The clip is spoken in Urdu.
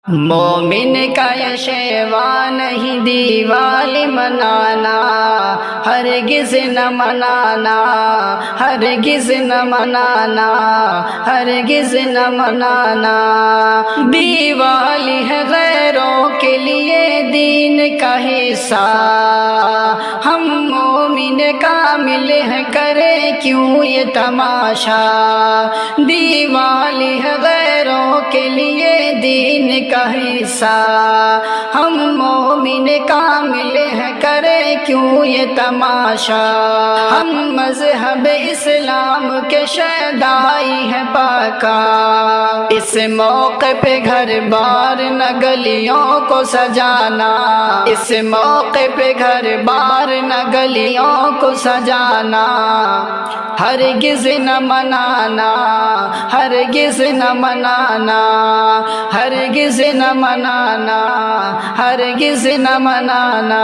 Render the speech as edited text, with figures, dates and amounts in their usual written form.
مومن کا یہ شیوا نہیں دیوالی منانا، ہرگز نہ منانا، ہرگز نہ منانا، ہرگز نہ منانا۔ دیوالی ہے غیروں کے لیے دین کا حصہ، ہم مومن کامل ہیں کرے کیوں یہ تماشا۔ دیوالی ہے غیروں کے لیے دین کا حصہ، ہم مومن کامل ہیں کرے کیوں یہ تماشا۔ ہم مذہب اسلام کے شیدائی ہیں پاکا، اس موقع پہ گھر بار نہ گلیوں کو سجانا، اس موقع پہ گھر بار نہ گلیوں کو سجانا۔ ہرگز نہ منانا، ہرگز نہ منانا، ہرگز نہ منانا، ہرگز نہ منانا۔